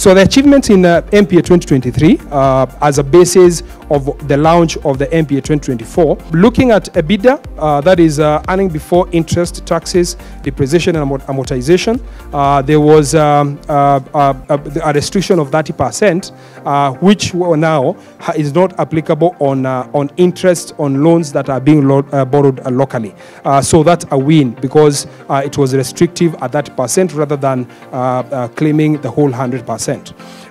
So the achievements in MPA 2023 as a basis of the launch of the MPA 2024, looking at EBITDA, that is earning before interest, taxes, depreciation and amortization, there was a restriction of 30%, which now is not applicable on interest on loans that are being borrowed locally. So that's a win because it was restrictive at that percent rather than claiming the whole 100%.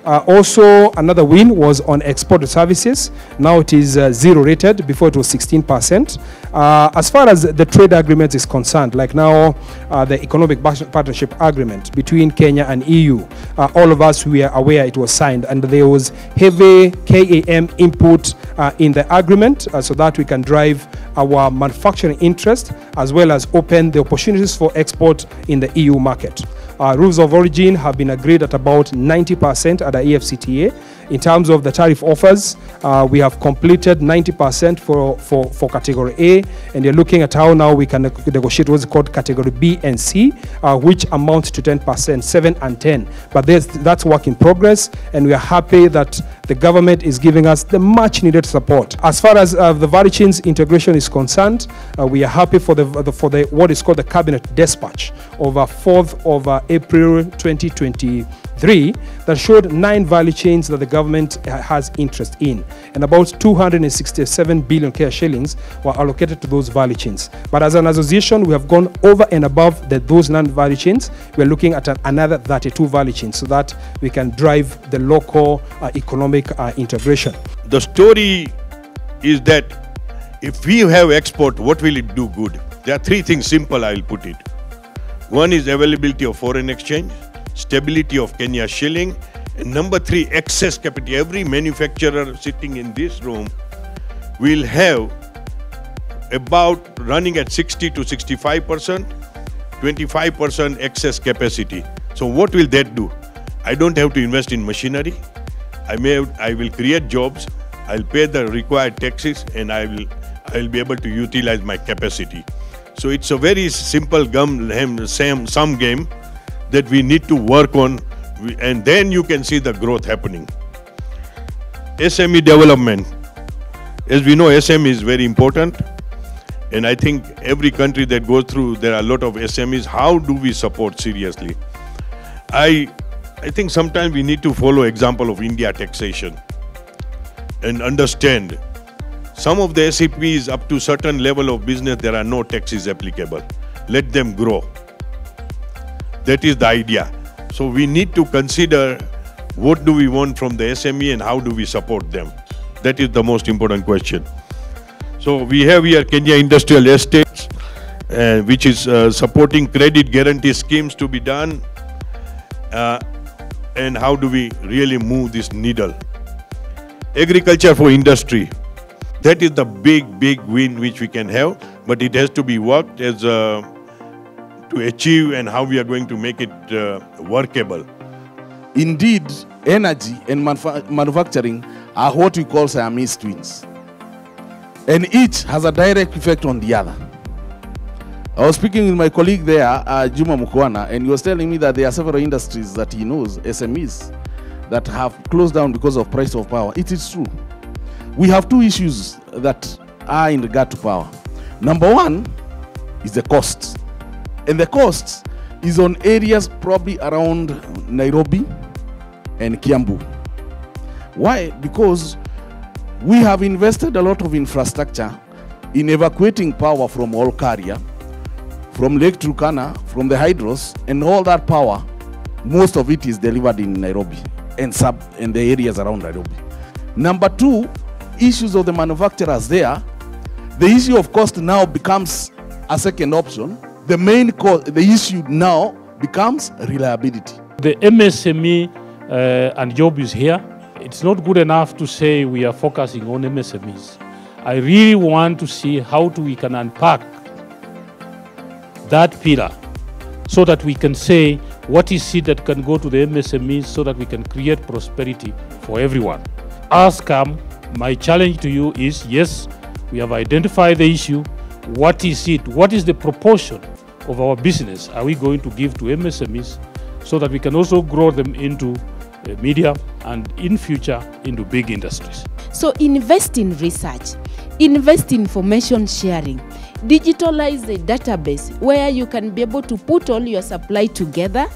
Also, another win was on export services. Now it is zero rated. Before it was 16%. As far as the trade agreement is concerned, like now the economic partnership agreement between Kenya and EU, all of us were aware it was signed, and there was heavy KAM input in the agreement so that we can drive our manufacturing interest as well as open the opportunities for export in the EU market. Rules of origin have been agreed at about 90% at the EFCTA. In terms of the tariff offers, we have completed 90% for category A, and you're looking at how now we can negotiate what's called category B and C, which amounts to 10%, 7 and 10. But that's work in progress, and we are happy that the government is giving us the much needed support. As far as the value chains integration is concerned, we are happy for the what is called the cabinet dispatch of 4th of April 2023 that showed 9 value chains that the government has interest in, and about 267 billion shillings were allocated to those value chains. But as an association, we have gone over and above those 9 value chains. We are looking at another 32 value chains so that we can drive the local economic integration. The story is that if we have export, what will it do good? There are 3 things simple, I will put it. One is availability of foreign exchange, stability of Kenya shilling, and number 3, excess capital. Every manufacturer sitting in this room will have about running at 60 to 65%, 25% excess capacity. So what will that do? I don't have to invest in machinery. I will create jobs, I'll pay the required taxes, and I'll be able to utilize my capacity. So it's a very simple sum game that we need to work on, and then you can see the growth happening. SME development. As we know, SME is very important, and I think every country that goes through, there are a lot of SMEs. How do we support seriously? I think sometimes we need to follow example of India taxation and understand some of the SEPs up to certain level of business, there are no taxes applicable. Let them grow. That is the idea. So we need to consider what do we want from the SME and how do we support them. That is the most important question. So we have here Kenya Industrial Estates, which is supporting credit guarantee schemes to be done. And how do we really move this needle? Agriculture for industry. That is the big win which we can have, but it has to be worked as to achieve, and how we are going to make it workable. Indeed, energy and manufacturing are what we call Siamese twins, and each has a direct effect on the other. I was speaking with my colleague there, Juma Mukwana, and he was telling me that there are several industries that he knows, SMEs, that have closed down because of price of power. It is true. We have 2 issues that are in regard to power. Number 1 is the cost. And the cost is on areas probably around Nairobi and Kiambu. Why? Because we have invested a lot of infrastructure in evacuating power from Olkaria, from Lake Turkana, from the hydros, and all that power, most of it is delivered in Nairobi and the areas around Nairobi. Number 2, issues of the manufacturers there, the issue of cost now becomes a second option. The main the issue now becomes reliability. The MSME and job is here. It's not good enough to say we are focusing on MSMEs. I really want to see how we can unpack that pillar so that we can say what is it that can go to the MSMEs so that we can create prosperity for everyone. My challenge to you is, yes, we have identified the issue. What is it? What is the proportion of our business are we going to give to MSMEs so that we can also grow them into medium, and in future into big industries. So invest in research, invest in information sharing, digitalize the database where you can be able to put all your supply together,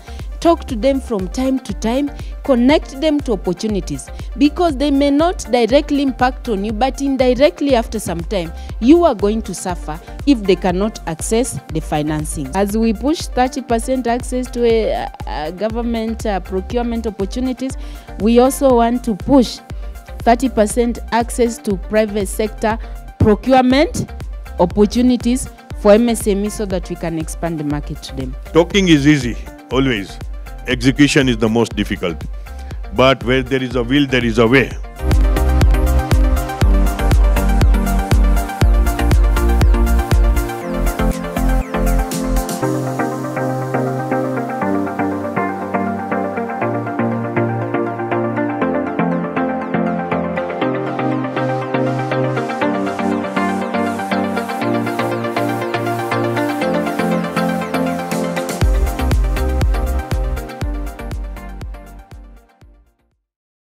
talk to them from time to time, connect them to opportunities, because they may not directly impact on you, but indirectly after some time, you are going to suffer if they cannot access the financing. As we push 30% access to a government procurement opportunities, we also want to push 30% access to private sector procurement opportunities for MSMEs so that we can expand the market to them. Talking is easy, always. Execution is the most difficult. But where there is a will, there is a way.